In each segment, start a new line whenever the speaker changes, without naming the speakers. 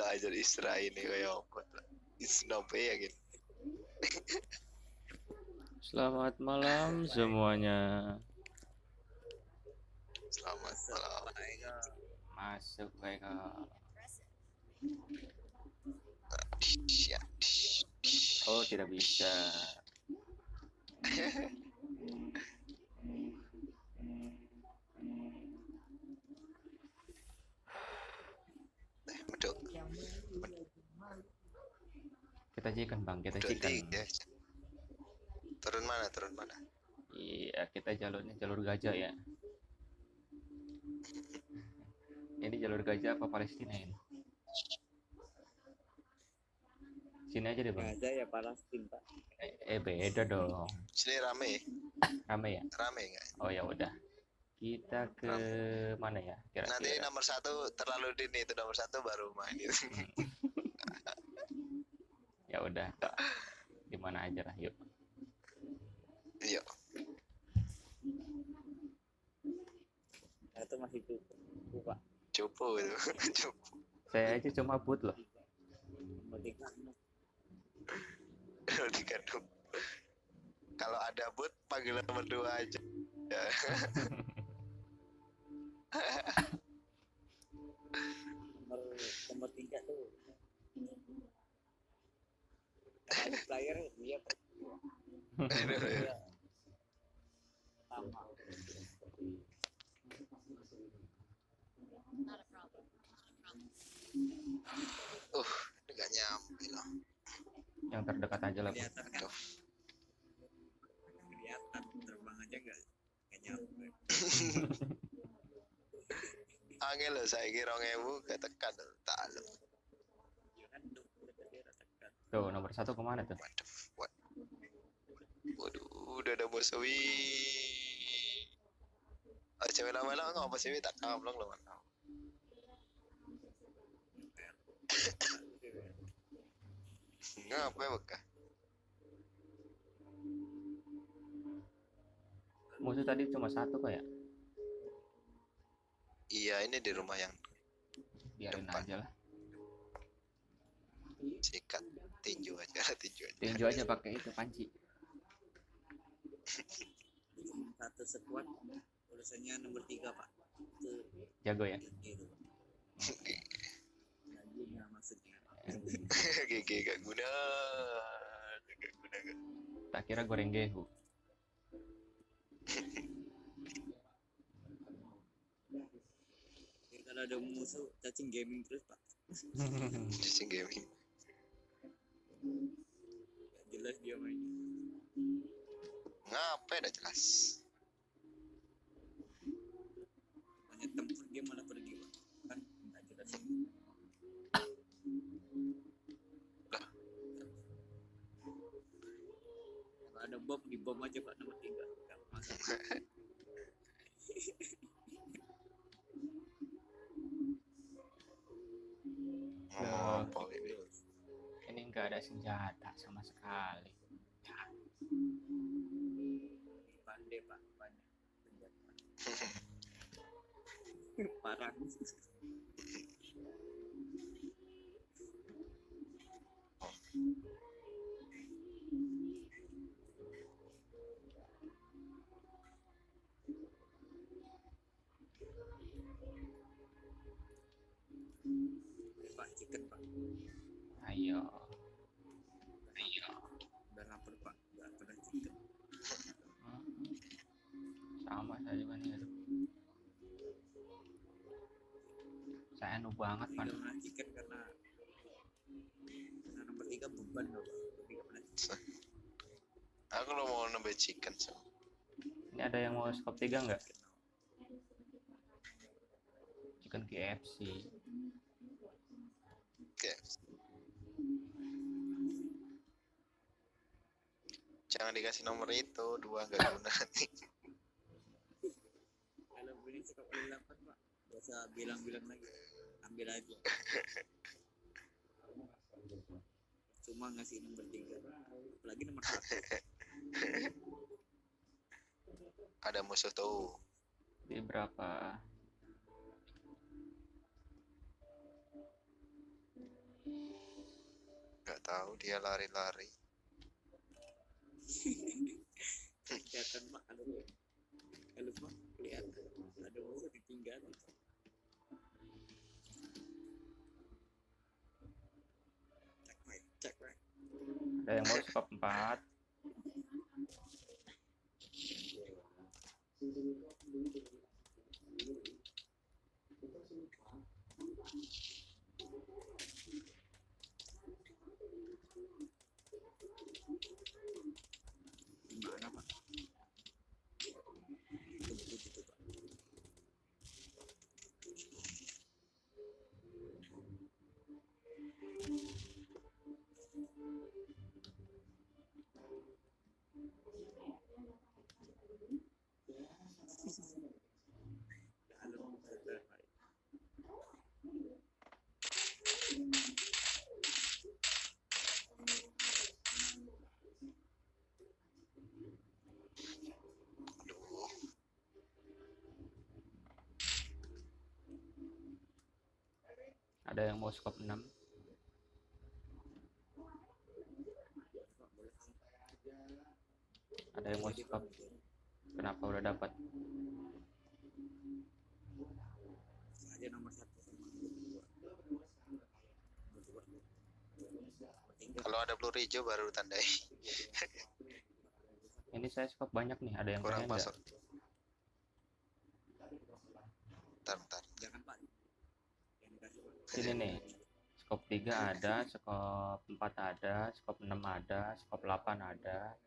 ajar Isra ini kayak apa? Isnope ya gitu.
Selamat malam semuanya.
Selamat malam.
Masuk mereka. Oh, tidak bisa.
Medok.
Kita chicken bang, kita
Medok
chicken.
tiga. Turun mana?
Iya, kita jalurnya jalur gajah ya. Ini jalur gajah apa Palestina ini? Sini aja deh bang.
Gaza ya Palestina Pak.
Beda dong.
Sini rame
Rame ya?
nggak?
Oh ya udah. Kita ke mana ya? Kira-kira.
Nanti nomor 1 terlalu dini, itu nomor 1 baru main itu.
Ya udah, di mana aja lah, yuk.
Iya.
Itu masih cukup Pak.
Cupu itu. Cupu.
Saya aja cuma boot loh.
Dikandung. Kalau ada boot panggil nomor 2 aja. Ya.
nomor 3 tuh. Player dia sama.
Ini gak nyampe loh.
Yang terdekat aja lah.
Kelihatan kan? Kelihatan terbang aja nggak nyampe.
Angel loh, saya kira 2000 ketekan tak lo.
Tuh, nomor 1 kemana tuh?
Waduh, udah ada musuhi. Cewek lama-lama ngapa sih tak kamplong loh man. Ngapa ya bekah?
Musuh tadi cuma 1 kok ya?
Iya, ini di rumah yang
Biarin
depan.
aja lah.
Sikat tinju aja.
Tinju aja pakai itu panci.
Satu sekuat urusannya nomor 3 Pak. Itu
Jago ya?
lagi nggak maksudnya.
GG gak guna.
Tak kira goreng gehu.
Kalau ada musuh cacing gaming terus Pak.
Cacing gaming.
Jelas dia mainnya.
Ngapain udah jelas.
Banyak tempur dia malah pergi Pak. Kan nggak jelas. Kalau ada bom di bom aja Pak nomor 3.
Ngomong ini.
Ini nggak ada senjata sama sekali.
Pandai Pak, banyak senjata. Parah. Pak chicken Pak.
Ayo.
Udah lapar Pak, udah pernah chicken.
Sama saya juga nih. Saya anu banget
Tiga
pan.
pernah chicken karena nomor 3 beban loh Pak. 3 pernah chicken.
Aku lo mau nambah chicken so.
Ini ada yang mau skop 3 nggak? Chicken KFC.
Oke. Jangan dikasih nomor itu, 2 gak guna nanti.
Kalau beli suka beli 8 Pak. Biasa bilang-bilang lagi. Ambil aja. Cuma ngasih nomor 3. Apalagi nomor 1.
Ada musuh tuh.
Di berapa?
tahu dia lari-lari.
Kelihatan Pak, kalau Pak kelihatan ada orang ditinggal. Cek right.
Ada yang mau skop 4.
Gimana Pak? Itu Pak. Halo, Pak.
Aduh,
Ada yang mau skop 6. Ada yang mau skop. Kenapa udah dapat?
Aja nomor 1 sama nomor 2. Tinggal
kalau ada peluru hijau baru tandai.
Ini saya skop banyak nih. Ada yang
Kurang
pengen nggak?
masuk. Ntar.
jangan Pak. Yang dikasih Pak.
Sini nih. Skop 3 ada, skop 4 ada, skop 6 ada, skop 8 ada.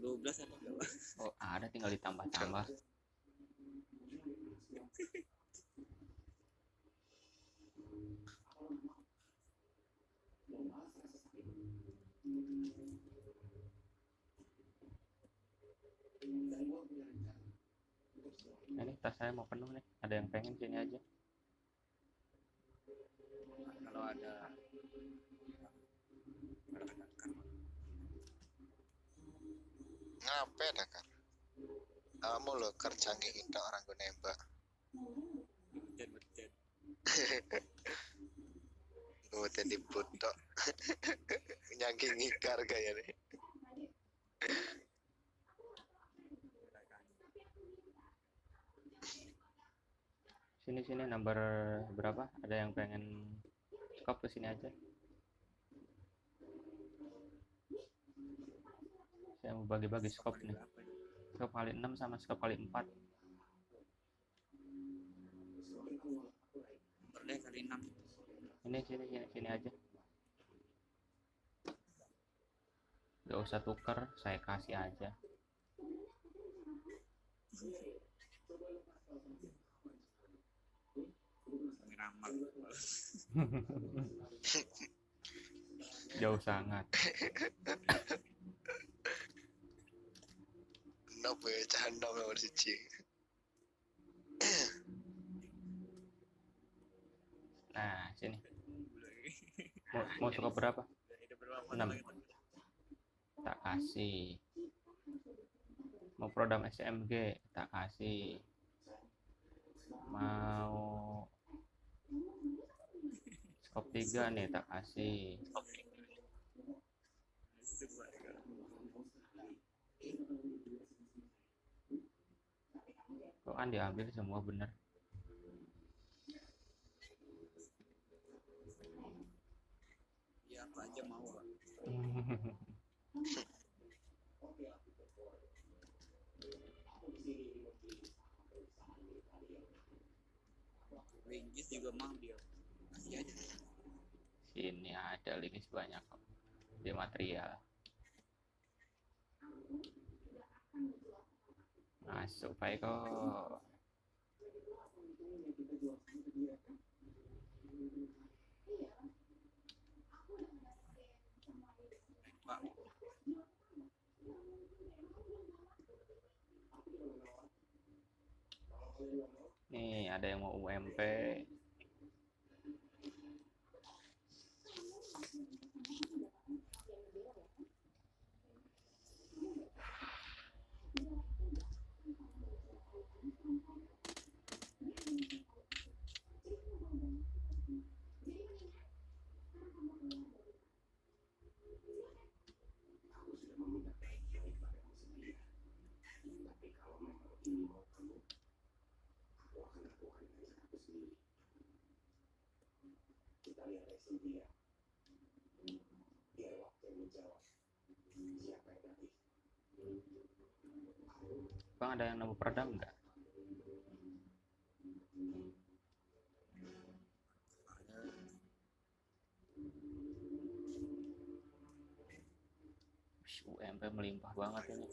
12 ada nggak Pak?
Oh, ada, tinggal ditambah-tambah. Ini tas saya mau penuh nih. Ada yang pengen sini aja.
Kalau ada
Ngapain Dakar? Kamu lo kerja kita orang gue nembak.
Betul.
Gue tadi butok. Nyangking ngikar kayaknya.
Sini nomor berapa? Ada yang pengen skop ke sini aja. Saya mau bagi-bagi skop nih. Skop kali 6 sama skop kali 4.
Boleh kali 6.
Ini sini aja. Gak usah tuker, saya kasih aja.
Ramal.
Jauh sangat.
Nopo ya canda nomor 1.
Nah, sini. Mau skop berapa? 6. Tak kasih. Mau prodam SMG, tak kasih. Mau skop 3 nih, tak kasih. Kok kan diambil semua bener.
Ya apa aja mau Pak. Linggis juga mau dia. Kasih aja.
Sini ada links banyak kok. Di material. Masuk baik kok.
Pak.
Nih ada yang mau UMP. Bang, ada yang nemu peredam nggak? UMP melimpah banget ini.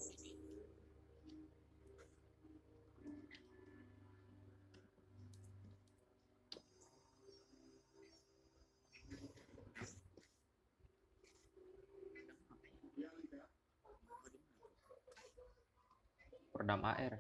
Peredam AR.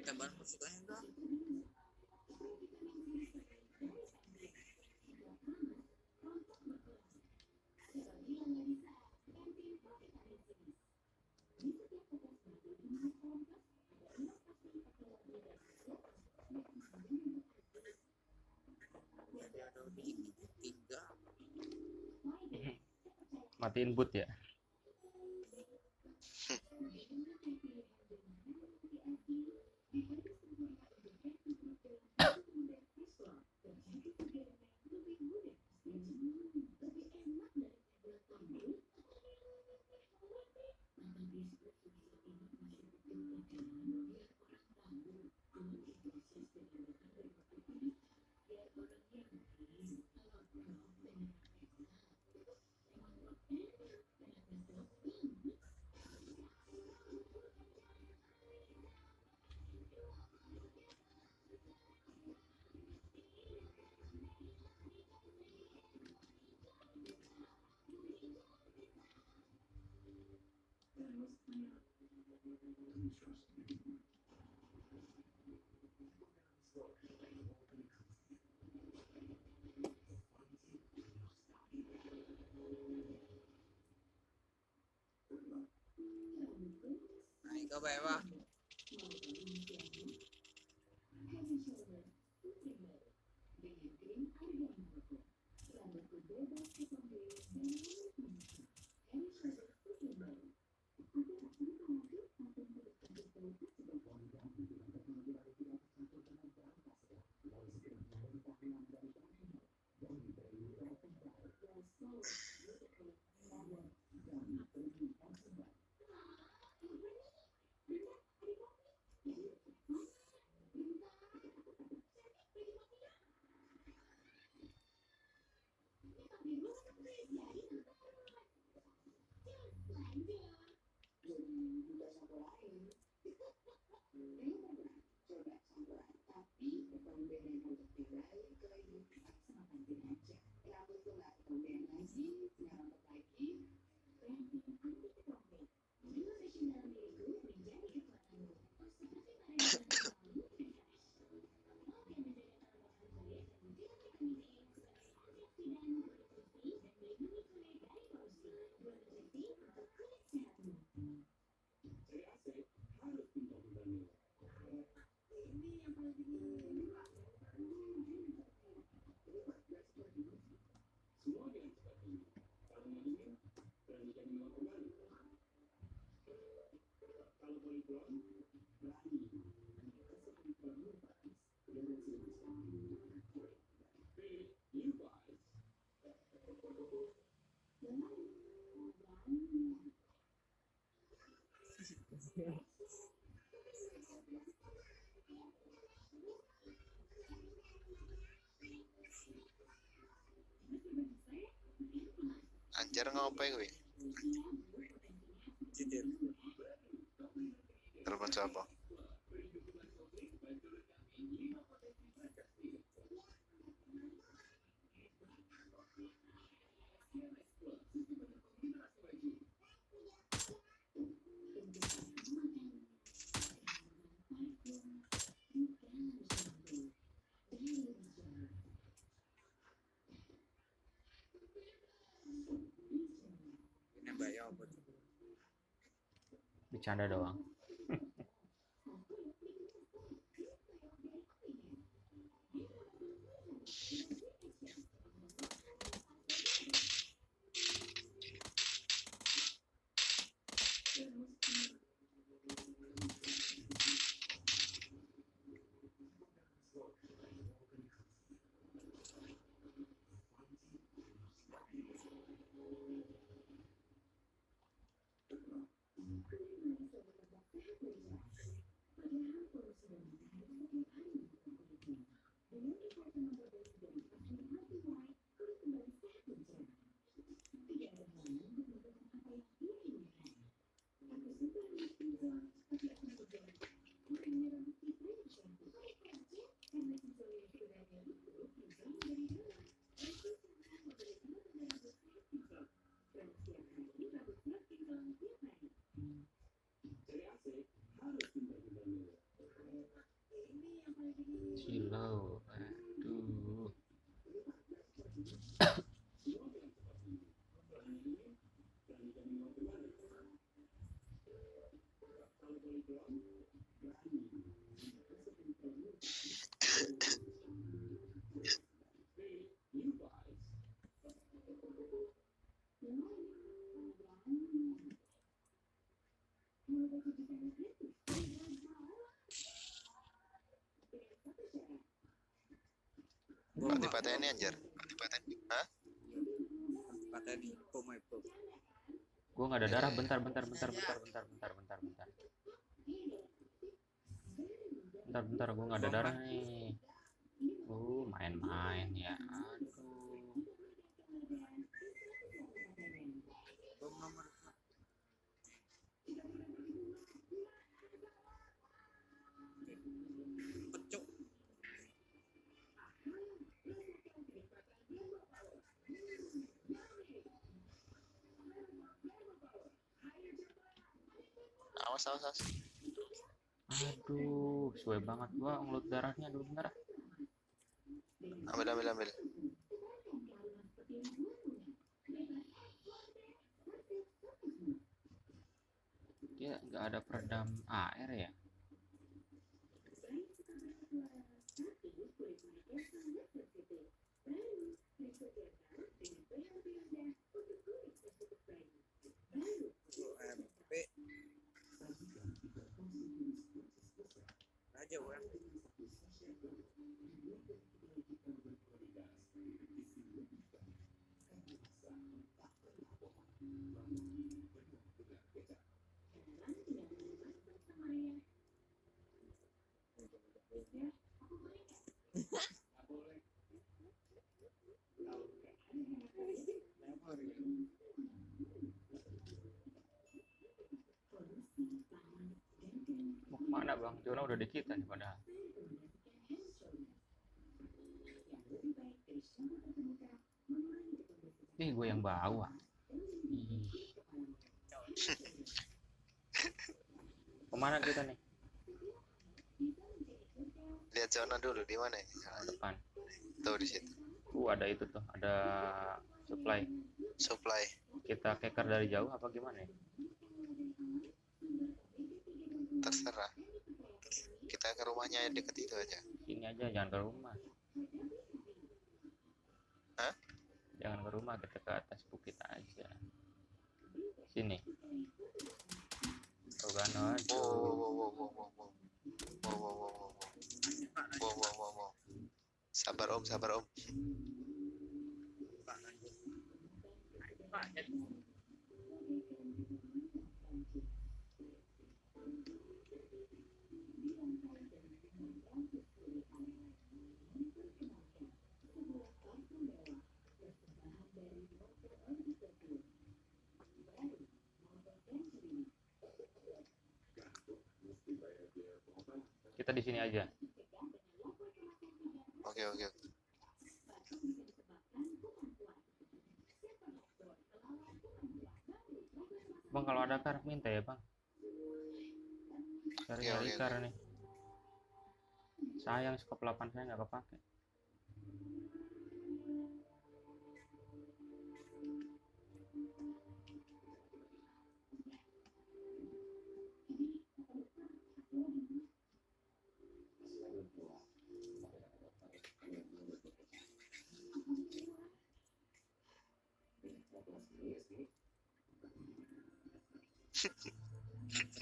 Tembakan pasukannya dong.
Matiin boot ya.
Naik ke bawah.
Anjir ngapain gue?
Citir.
Telepon siapa?
Ini Mbak ya apa tuh?
Bercanda doang. Silau, aduh.
Patah ini anjir. Hah?
Patah nih, pom aja pom.
Gue nggak ada darah. Bentar. Bentar. Gue nggak ada darah nih. Main-main ya. Aduh.
Pom nomor pecuk.
Awas.
Aduh, sesuai banget gua ngelut darahnya dulu bentar.
Ambil.
Dia nggak ada peredam air ya.
MP aja orang.
Mau kemana bang? Zona udah di kita nih padahal. Ih, gue yang bawa. Ih. Kemana kita nih?
Lihat zona dulu di mana ini?
Oh, depan.
Tuh di situ.
Ada itu tuh, ada supply.
Supply.
Kita keker dari jauh apa gimana ya?
Terserah. Kita ke rumahnya yang deket itu aja.
Sini aja, jangan ke rumah.
Hah?
Jangan ke rumah, kita ke atas bukit aja. Sini. Tuh kan, aduh.
Wow. Sabar om.
Kita di sini aja.
Oke.
Bang, kalau ada kar minta ya bang. Cari
Oke.
kar nih. Sayang skop 8 saya nggak kepake.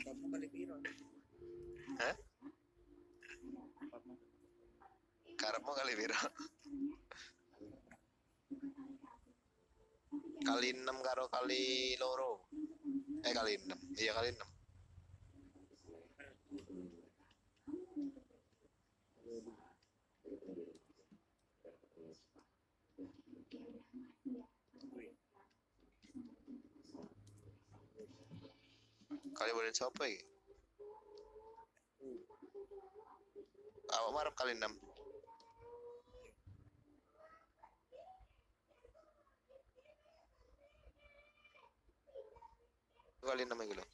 Kamu kali piro?
Hah? Karepmu kali piro? Kali 6 karo kali loro. Kali 6. Iya kali 6. Kali boleh siapa iki? Awak marap kali 6. Kali 6 iki lho.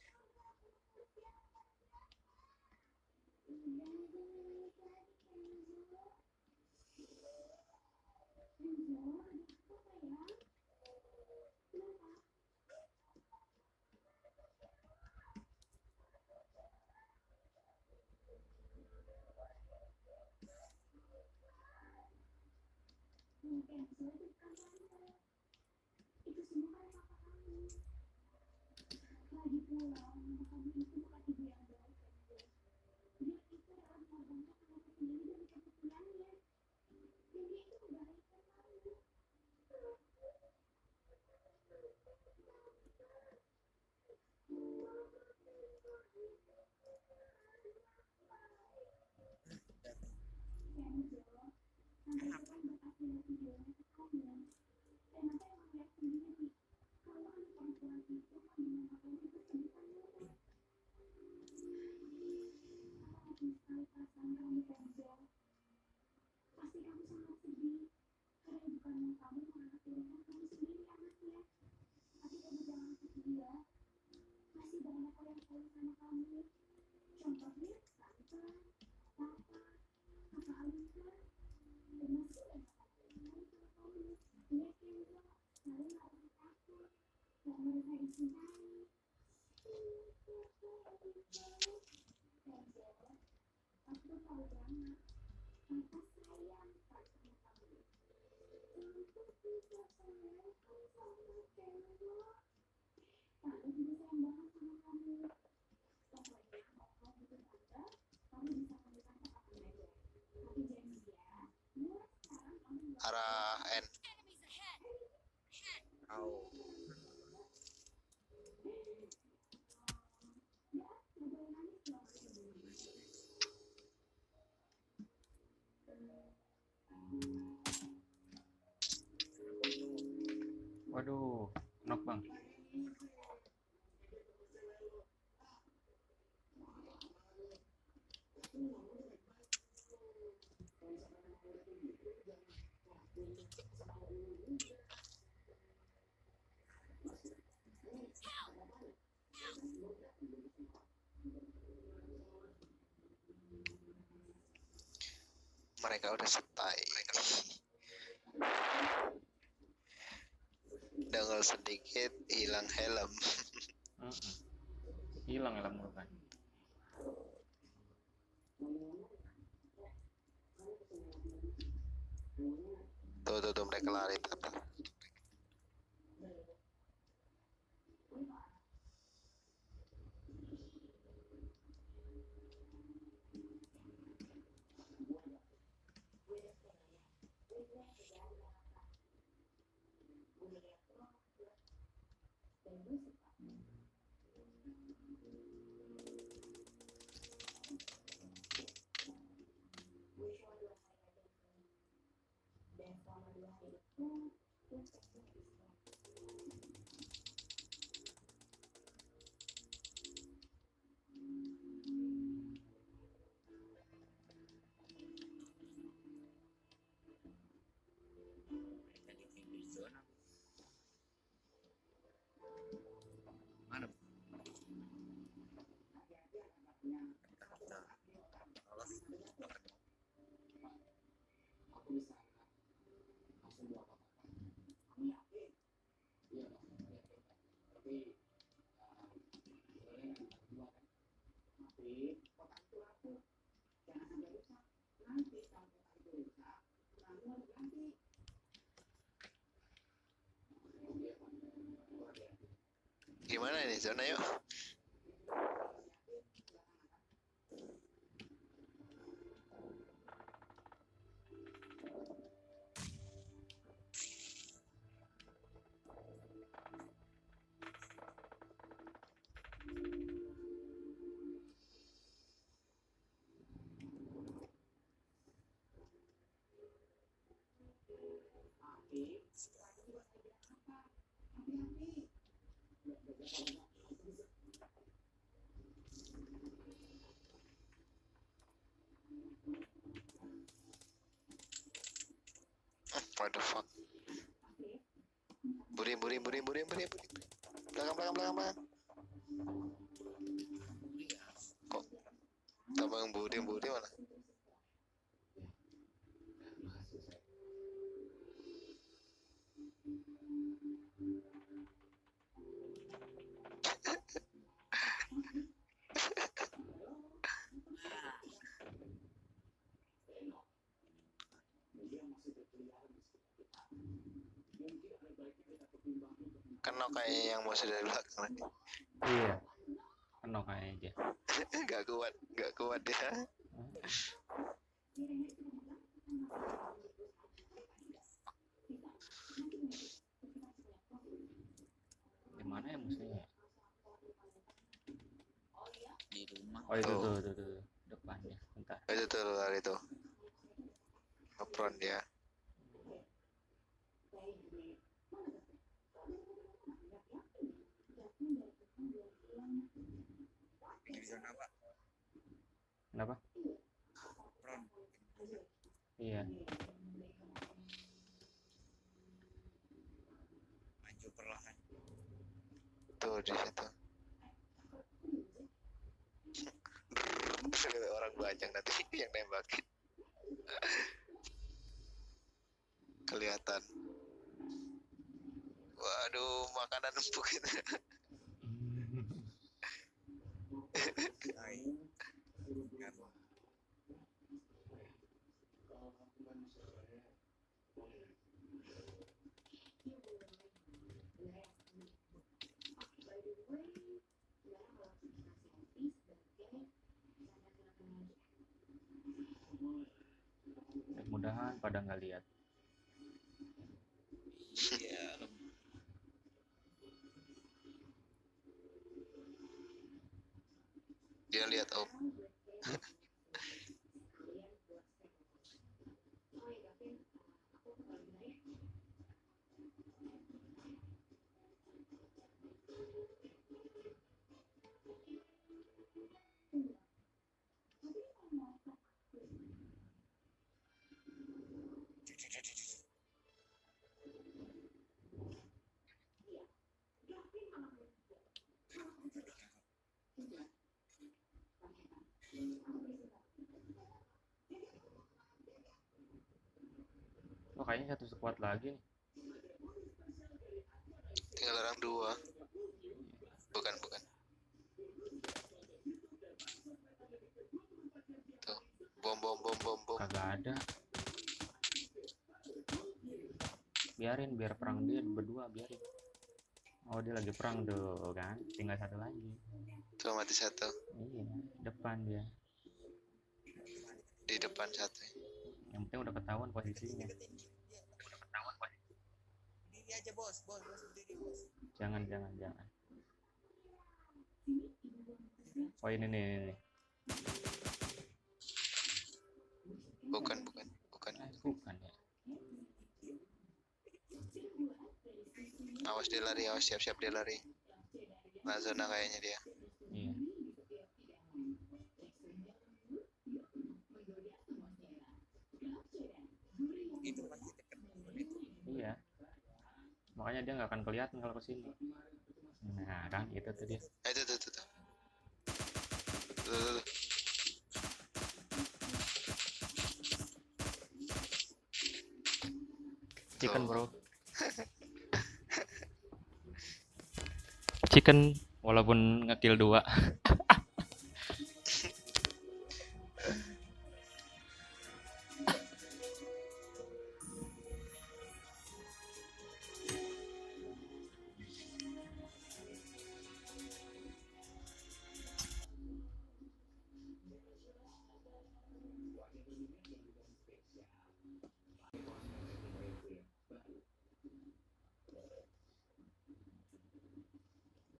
Arah N.
Au.
Waduh, knock bang.
Mereka udah setai. Dengel sedikit hilang helm.
Hilang helm lu kan.
Tuh mereka lari tapi.
Mereka di pinggir zona. Mana?
Gimana ini zona yuk? What the fuck? Buri. Belakang. Kok tabang buri mana? Kena kayak yang masih dari belakang lagi.
Iya. Knock kayaknya dia.
Gak kuat dia.
Di mana ya musuhnya?
Di rumah.
Oh itu
Tuh.
tuh depannya. Bentar.
Itu tuh lari tuh. Ngepron dia.
Pinggir zona apa?
Kenapa?
Pron.
Iya.
Maju perlahan.
Tuh di situ. banyak nanti yang nembakin. Kelihatan. Waduh, makanan empuk itu.
Ay, kan.
Mudah-mudahan pada nggak lihat.
Iya,
Dia lihat Om.
Oh, kayaknya satu squad lagi nih.
Tinggal orang 2. Bukan. Tuh, bom.
Kagak ada. Biarin, biar perang dia berdua, biarin. Oh, dia lagi perang tuh kan. Tinggal satu lagi.
Tuh mati satu.
Iya, depan dia.
Di depan satu.
Yang penting udah ketahuan posisinya.
Berdiri aja bos berdiri bos.
Jangan. Oh, ini nih.
Bukan.
Bukan ya.
Awas dia lari, siap dia lari. Nah, zona kayaknya dia.
Iya.
Itu pasti dekat itu.
Iya. Makanya dia nggak akan kelihatan kalau kesini. Nah, kan itu tuh dia.
Itu tuh. Tuh.
Chicken, bro. Chicken walaupun ngekill 2.